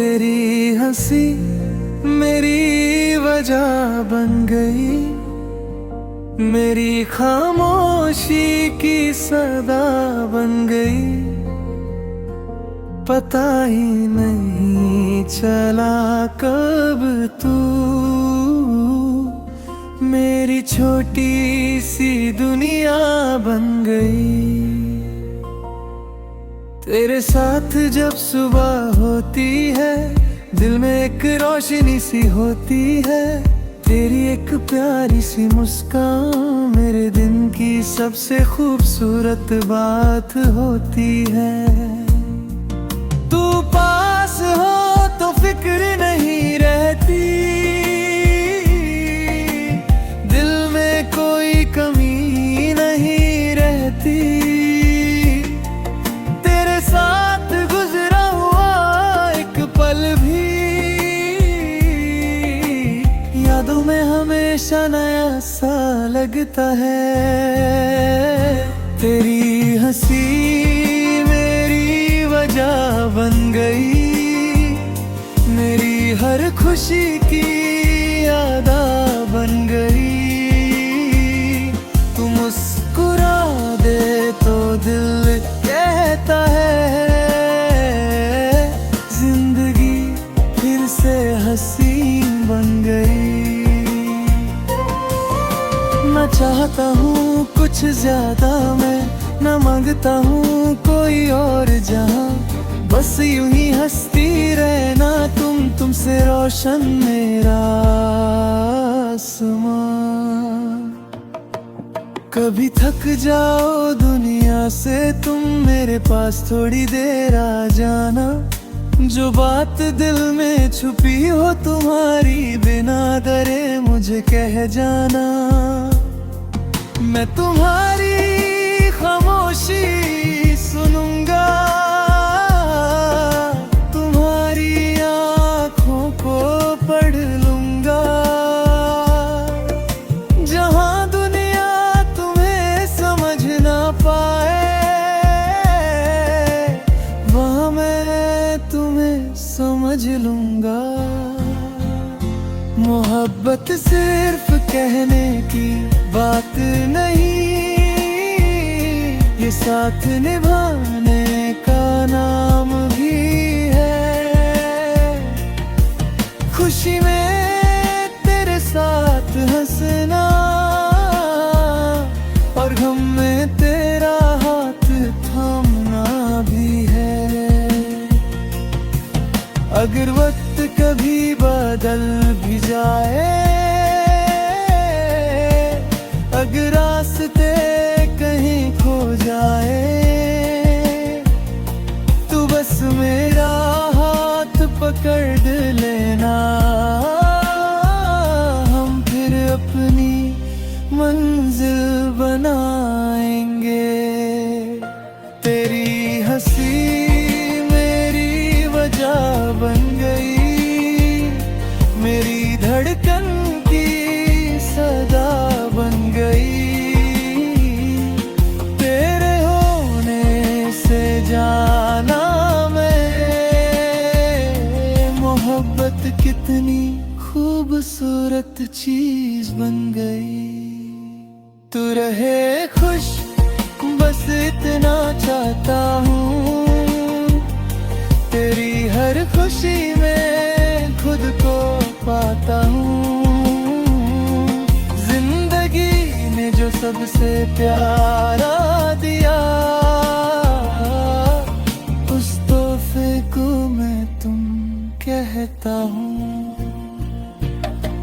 तेरी हंसी मेरी वजह बन गई, मेरी खामोशी की सदा बन गई। पता ही नहीं चला कब तू मेरी छोटी सी दुनिया बन गई। तेरे साथ जब सुबह होती है दिल में एक रोशनी सी होती है, तेरी एक प्यारी सी मुस्कान मेरे दिन की सबसे खूबसूरत बात होती है। तू पास हो तो फिक्र नहीं रहती, दिल में कोई कमी नहीं रहती। तेरे साथ गुजरा हुआ एक पल भी यादों में हमेशा नया सा लगता है। तेरी हंसी मेरी वजह बन गई, मेरी हर खुशी की यादा बन गई। तू मुस्कुरा दे तो दिल कहता है जिंदगी फिर से हसीन बन गई। मैं चाहता हूँ कुछ ज्यादा, मैं न मांगता हूँ कोई और जहाँ, बस यूं ही हंसती रहना तुमसे रोशन मेरा आसमां। कभी थक जाओ दुनिया से तुम मेरे पास थोड़ी देर आ जाना, जो बात दिल में छुपी हो तुम्हारी बिना डरे मुझे कह जाना। मैं तुम्हारी खामोशी सुनूंगा, तुम्हारी आँखों को पढ़ लूंगा। जहाँ दुनिया तुम्हें समझ ना पाए वहाँ मैं तुम्हें समझ लूंगा। मोहब्बत सिर्फ कहने की बात नहीं, ये साथ निभाने का नाम भी है। खुशी में तेरे साथ हंसना और गम में तेरा हाथ थामना भी है। अगर वक्त कभी बदल भी जाए, अगर रास्ते कहीं खो जाए, तू बस मेरा हाथ पकड़ लेना, हम फिर अपनी मंजिल बनाएंगे। तेरी हंसी मेरी वजह बन गई, मेरी धड़कन की सदा बन गई। तेरे होने से जाना मैं मोहब्बत कितनी खूबसूरत चीज बन गई। तू रहे खुश बस इतना चाहता हूँ, तेरी हर खुशी में खुद को पाता हूँ। जो सबसे प्यारा दिया उस तोहफे को मैं तुम कहता हूँ।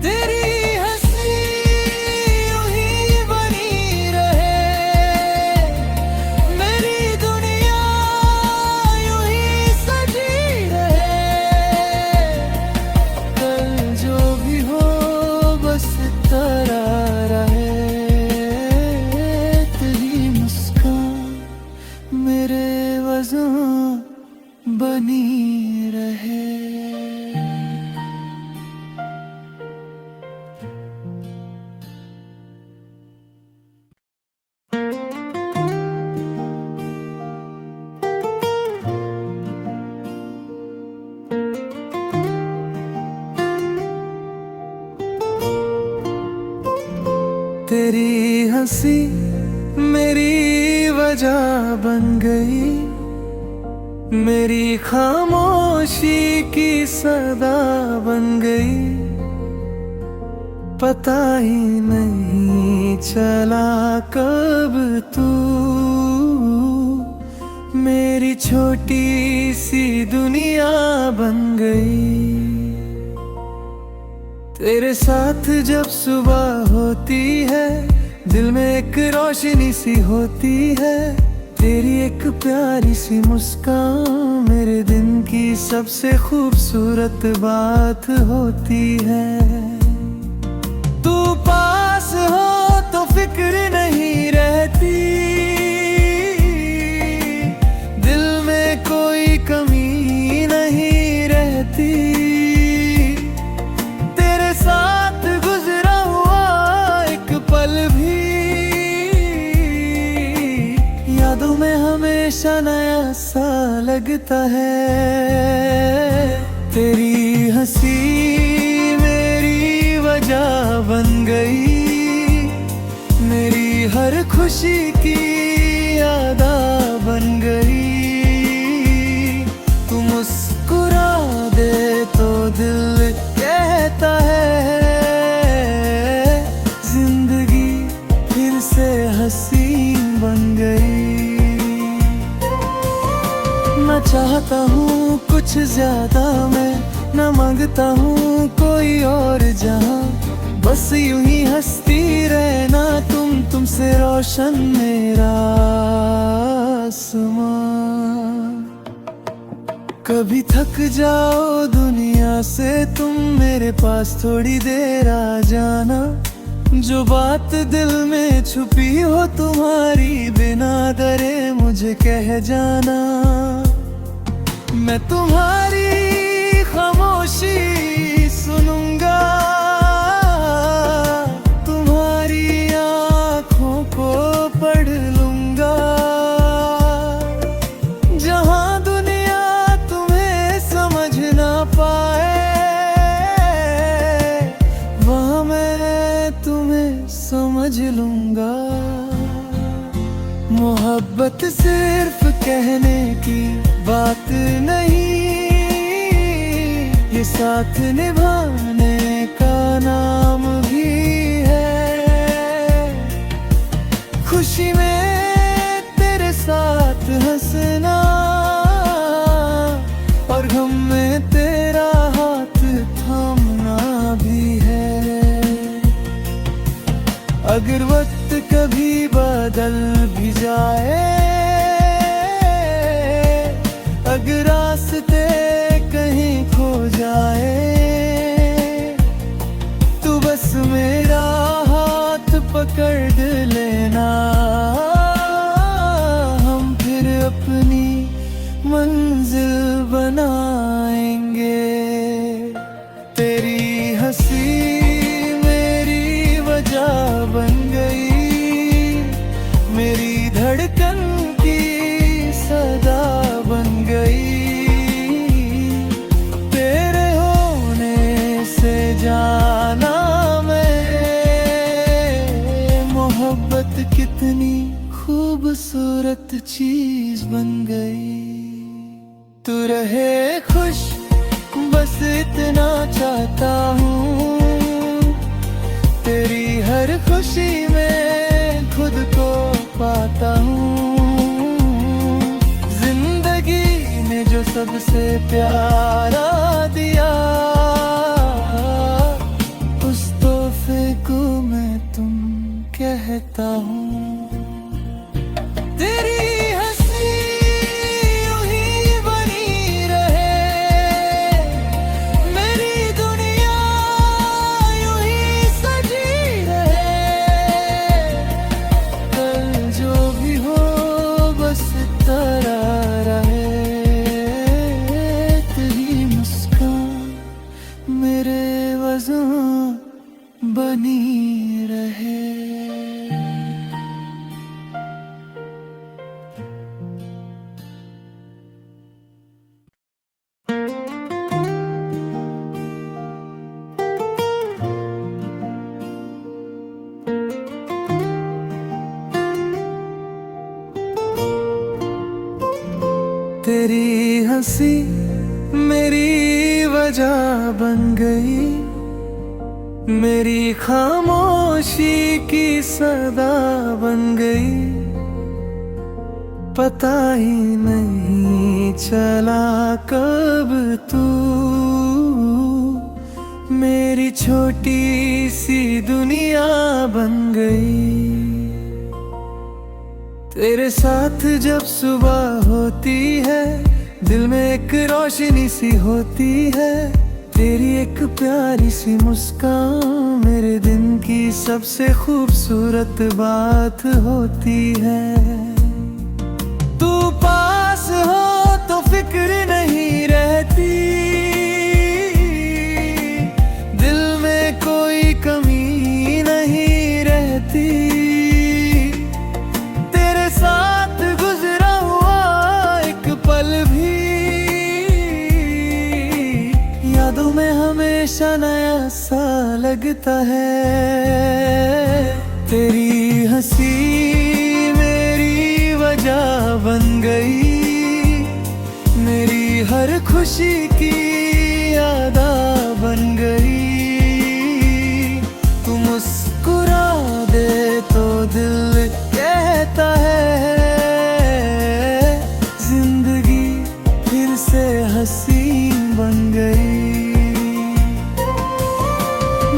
तेरी हंसी यूं ही बनी रहे, मेरी दुनिया यूं ही सजी रहे। कल जो भी हो बस तरह रहे, मेरे वजह बनी रहे। तेरी हंसी मेरी वजह बन गई, मेरी खामोशी की सदा बन गई। पता ही नहीं चला कब तू मेरी छोटी सी दुनिया बन गई। तेरे साथ जब सुबह होती है, दिल में एक रोशनी सी होती है। तेरी एक प्यारी सी मुस्कान मेरे दिन की सबसे खूबसूरत बात होती है। तू पास हो तो फिक्र नहीं रहती, दिल में कोई कमी नहीं रहती। तेरे साथ गुजरा हुआ एक पल भी यादों में हमेशा नया सा लगता है। तेरी हंसी मेरी वजह बन गई, मेरी हर खुशी की यादा बन गई। तू मुस्कुरा दे तो दिल कहता है जिंदगी फिर से हसीन बन गई। मैं चाहता हूँ कुछ ज्यादा, मैं न मांगता हूँ कोई और जहाँ, बस यूं ही हंसती रहना तुमसे रोशन मेरा आसमां। कभी थक जाओ दुनिया से तुम मेरे पास थोड़ी देर आ जाना, जो बात दिल में छुपी हो तुम्हारी बिना डरे मुझे कह जाना। मैं तुम्हारी खामोशी सुनूंगा, तुम्हारी आँखों को पढ़ लूंगा। जहाँ दुनिया तुम्हें समझ ना पाए, वहाँ मैं तुम्हें समझ लूंगा। मोहब्बत सिर्फ कहने की बात नहीं, ये साथ निभाने का नाम भी है। खुशी में तेरे साथ हंसना और गम में तेरा हाथ थामना भी है। अगर वक्त कभी बदल भी जाए, अगर रास्ते कहीं खो जाए, तू बस मेरा हाथ पकड़ लेना, हम फिर अपनी मंजिल बनाएंगे। तेरी हंसी मेरी वजह बन गई, मेरी धड़कन की सदा बन गई। तेरे होने से जाना मैं मोहब्बत कितनी खूबसूरत चीज बन गई। तू रहे खुश बस इतना चाहता हूँ, तेरी हर खुशी में खुद को पाता हूँ। जिंदगी ने जो सबसे प्यारा दिया, उस तोहफे को मैं तुम कहता हूँ। तेरी हंसी यूं ही बनी रहे, मेरी दुनिया यूं ही सजी रहे। कल जो भी हो बस तरह रहे, तेरी मुस्कान मेरे वजह बनी रहे। तेरी हंसी मेरी वजह बन गई, मेरी खामोशी की सदा बन गई। पता ही नहीं चला कब तू मेरी छोटी सी दुनिया बन गई। तेरे साथ जब सुबह होती है, दिल में एक रोशनी सी होती है। तेरी एक प्यारी सी मुस्कान मेरे दिन की सबसे खूबसूरत बात होती है। तू पास हो तो फिक्र नहीं रहती, दिल में कोई कमी नहीं रहती। तेरे साथ गुजरा हुआ एक पल भी यादों में हमेशा नया सा लगता है। तेरी हंसी मेरी वजह बन गई, मेरी हर खुशी की यादा बन गई। तू मुस्कुरा दे तो दिल कहता है जिंदगी फिर से हसीन बन गई।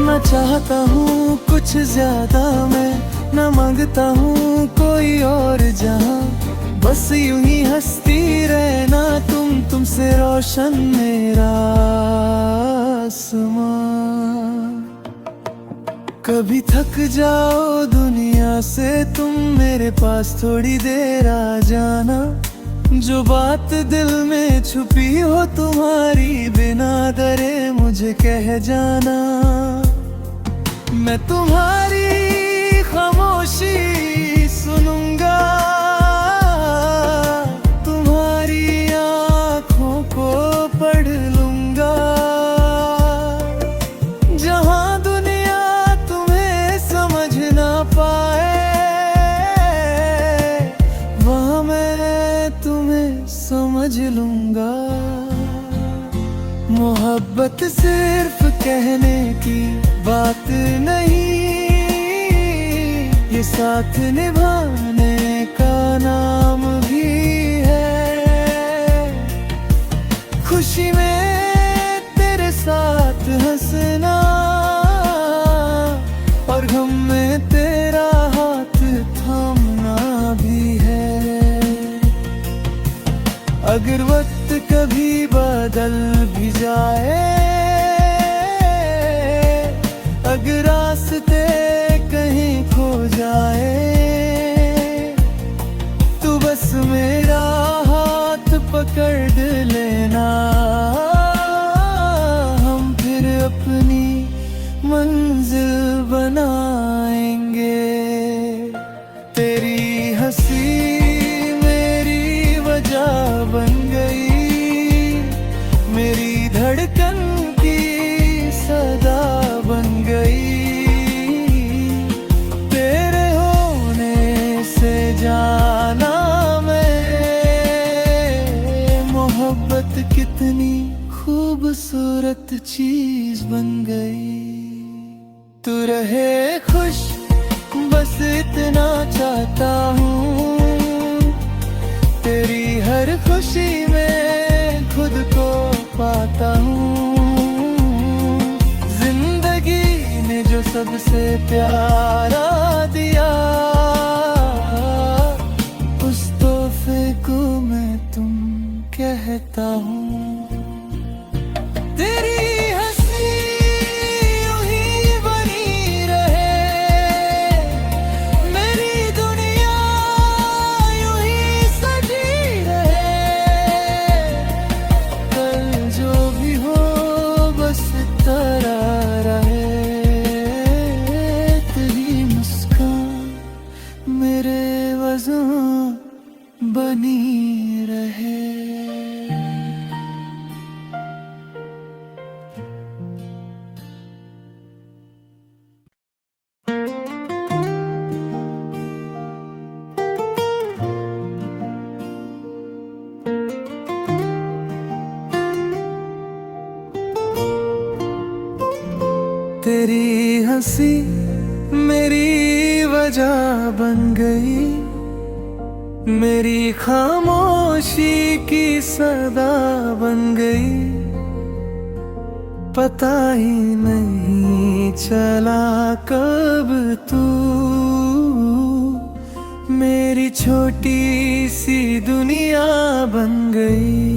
न चाहता हूँ कुछ ज्यादा मैं, न मांगता हूँ कोई और जहां, बस यूं ही हंसती रहना तुमसे रोशन मेरा आसमां। कभी थक जाओ दुनिया से तुम मेरे पास थोड़ी देर आ जाना, जो बात दिल में छुपी हो तुम्हारी बिना डरे मुझे कह जाना। मैं तुम्हारी खामोशी सुनूंगा, तुम्हारी आँखों को पढ़ लूंगा। जहाँ दुनिया तुम्हें समझ ना पाए, वहाँ मैं तुम्हें समझ लूंगा। मोहब्बत सिर्फ कहने की बात नहीं, ये साथ निभाने का नाम भी है। खुशी में तेरे साथ हंसना और गम में तेरा हाथ थामना भी है। अगर वक्त कभी बदल भी जाए, अगर रास्ते कहीं खो जाए, तू बस मेरा हाथ पकड़ लेना। हम फिर अपनी मंजिल बनाएंगे। तेरी हंसी मेरी वजह बन गई, मेरी धड़कन की सदा बन गई। तेरे होने से जाना मैं मोहब्बत कितनी खूबसूरत चीज बन गई। तू रहे खुश बस इतना चाहता हूँ, तेरी हर खुशी में खुद को पाता हूँ। जिंदगी ने जो सबसे प्यारा दिया, उस तोहफे को मैं तुम कहता हूँ। तेरी हंसी यूं ही बनी रहे, मेरी दुनिया यूं ही सजी रहे। कल जो भी हो बस तरह रहे, तेरी मुस्कान मेरे वजह बनी रहे। तेरी हंसी मेरी वजह बन गई, मेरी खामोशी की सदा बन गई। पता ही नहीं चला कब तू मेरी छोटी सी दुनिया बन गई।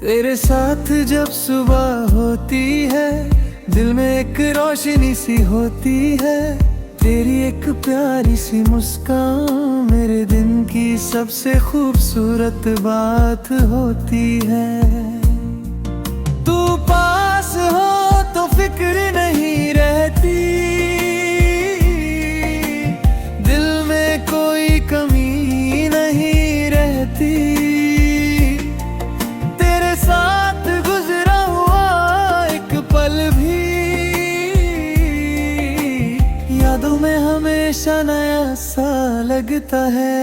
तेरे साथ जब सुबह होती है, दिल में एक रोशनी सी होती है। तेरी एक प्यारी सी मुस्कान मेरे दिन की सबसे खूबसूरत बात होती है। तू पास हो तो फिक्र नहीं रहती, दिल में कोई कमी नहीं रहती। तेरे साथ गुजरा हुआ एक पल भी यादों में हमेशा नया सा लगता है।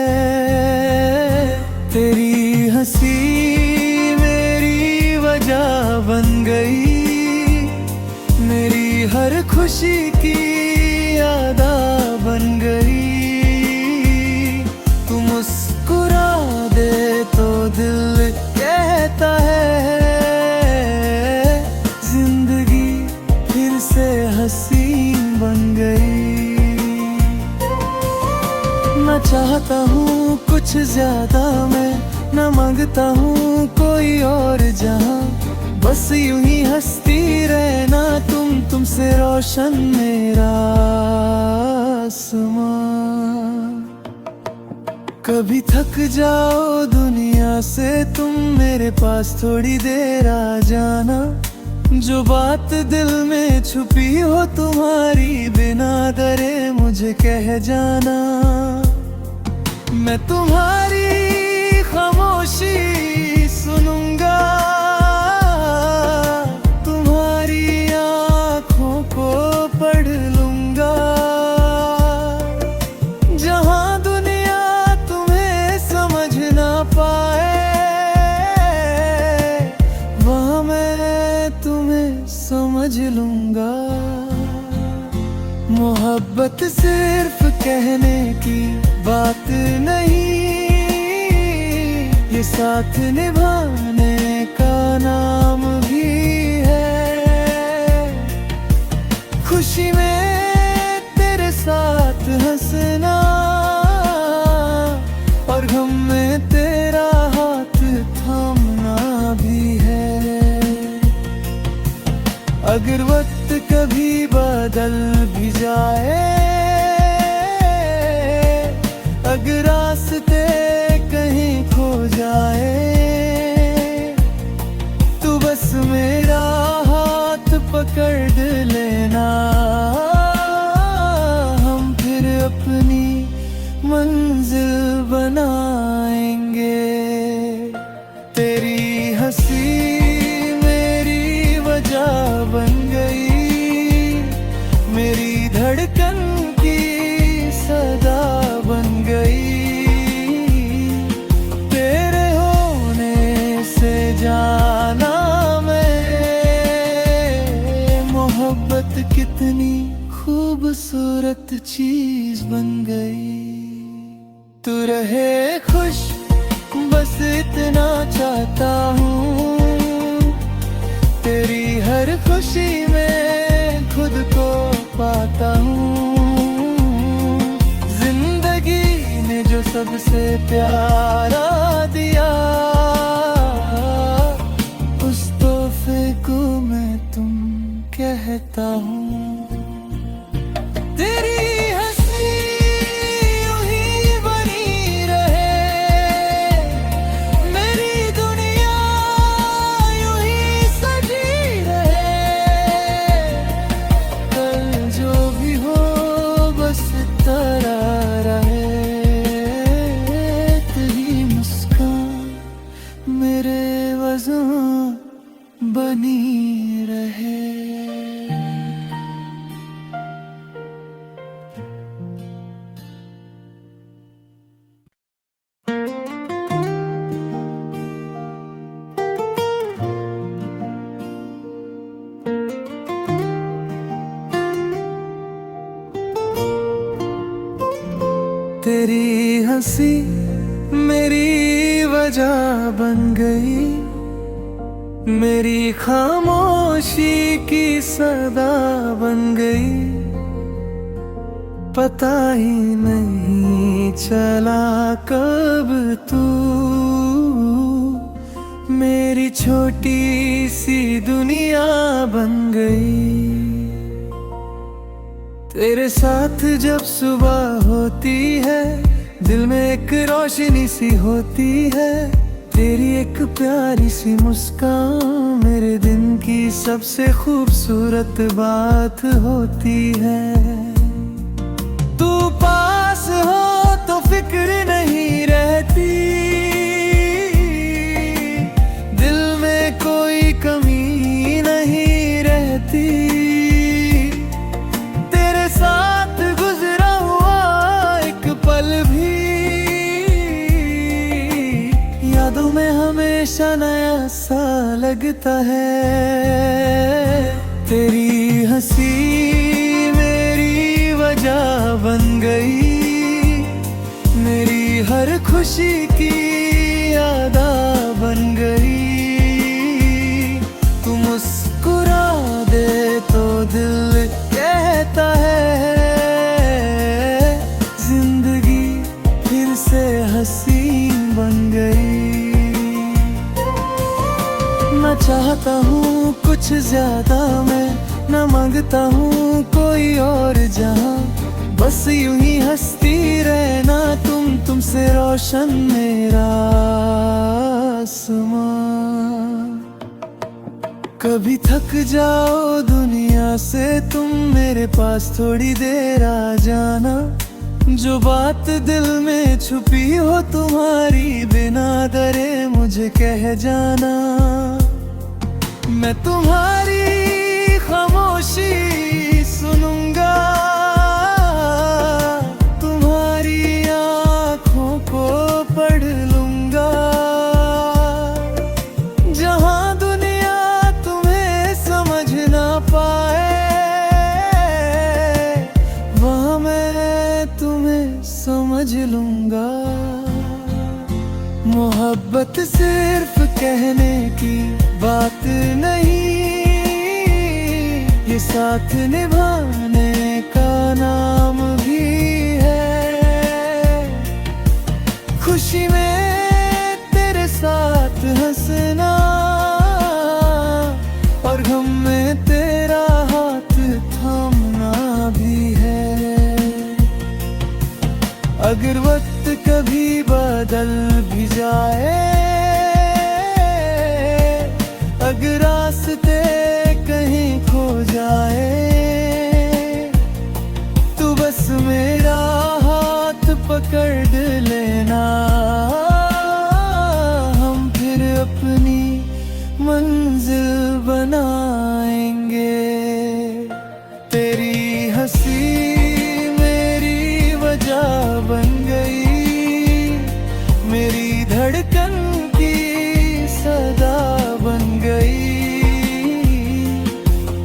तेरी हंसी मेरी वजह बन गई, मेरी हर खुशी की यादा बन गई। तू मुस्कुरा दे तो दिल कहता है जिंदगी फिर से हसीन बन गई। मैं चाहता हूँ कुछ ज्यादा, मैं न मांगता हूँ कोई और जहाँ, बस यूं ही हंसती रहना तुमसे रोशन मेरा आसमां। कभी थक जाओ दुनिया से तुम मेरे पास थोड़ी देर आ जाना, जो बात दिल में छुपी हो तुम्हारी बिना डरे मुझे कह जाना। मैं तुम्हारी खामोशी सुनूंगा, तुम्हारी आँखों को पढ़ लूंगा। जहाँ दुनिया तुम्हें समझ ना पाए, वहाँ मैं तुम्हें समझ लूंगा। मोहब्बत सिर्फ कहने की बात नहीं, ये साथ निभाने का नाम भी है। खुशी में तेरे साथ हंसना और गम में तेरा हाथ थामना भी है। अगर वक्त कभी बदल भी जाए, अगर रास्ते कहीं खो जाए, तू बस मेरा हाथ पकड़ लेना। हम फिर अपनी मंजिल बनाएंगे। तेरी हंसी मेरी वजह बन गई, मेरी धड़कन की सदा बन गई। तेरे होने से जाना मैं मोहब्बत कितनी खूबसूरत चीज बन गई। तू रहे खुश बस इतना चाहता हूँ, तेरी हर खुशी में खुद को पाता हूँ। जो सबसे प्यारा दिया, उस तोहफे को मैं तुम कहता हूँ। तेरी हंसी यूं ही बनी रहे, मेरी दुनिया यूं ही सजी रहे। कल जो भी हो बस तरह रहे, मेरे वजह बनी रहे। तेरी हंसी मेरी वजह बन गई, मेरी खामोशी की सदा बन गई। पता ही नहीं चला कब तू मेरी छोटी सी दुनिया बन गई। तेरे साथ जब सुबह होती है, दिल में एक रोशनी सी होती है। तेरी एक प्यारी सी मुस्कान मेरे दिन की सबसे खूबसूरत बात होती है। तू पास हो तो फिक्र नहीं रहती, दिल में कोई कमी नहीं रहती। तेरे साथ गुजरा हुआ एक पल भी यादों में हमेशा नया सा लगता है। तेरी हंसी मेरी वजह बन गई, मेरी हर खुशी की यादा बन गई। तू मुस्कुरा दे तो दिल कहता है जिंदगी फिर से हसीन बन गई। न चाहता हूँ कुछ ज्यादा मैं, न मांगता हूँ कोई और जहां, बस यूं ही हंसती रहना तुमसे रोशन मेरा आसमां। कभी थक जाओ दुनिया से तुम मेरे पास थोड़ी देर आ जाना, जो बात दिल में छुपी हो तुम्हारी बिना डरे मुझे कह जाना। मैं तुम्हारी खामोशी सुनूंगा, तुम्हारी आँखों को पढ़ लूंगा। जहाँ दुनिया तुम्हें समझ ना पाए, वहाँ मैं तुम्हें समझ लूंगा। मोहब्बत सिर्फ कहने की बात नहीं, ये साथ निभाने का नाम भी है। खुशी में तेरे साथ हंसना और गम में तेरा हाथ थामना भी है। अगर वक्त कभी बदल भी जाए, अगर रास्ते कहीं खो जाए, तू बस मेरा हाथ पकड़ लेना, हम फिर अपनी मंजिल बनाएंगे। तेरी हंसी मेरी वजह बन गई, मेरी धड़कन की सदा बन गई।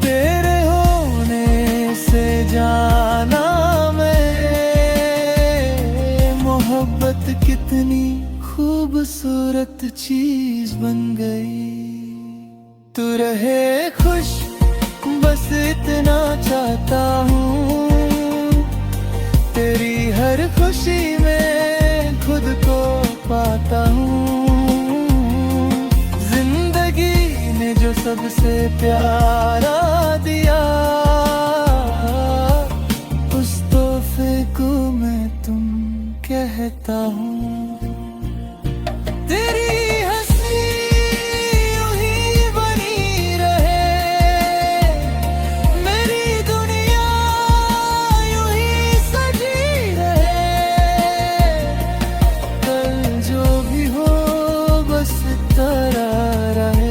तेरे होने से जाना मैं मोहब्बत कितनी खूबसूरत चीज बन गई। तू रहे खुश बस इतना चाहता हूँ, तेरी हर खुशी में खुद को पाता हूँ। जो सबसे प्यारा दिया, उस तोहफे को मैं तुम कहता हूँ। तेरी हंसी यूं ही बनी रहे, मेरी दुनिया यूं ही सजी रहे। कल जो भी हो बस तरह रहे,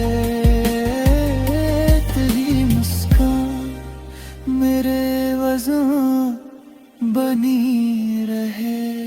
मेरे वजह बनी रहे।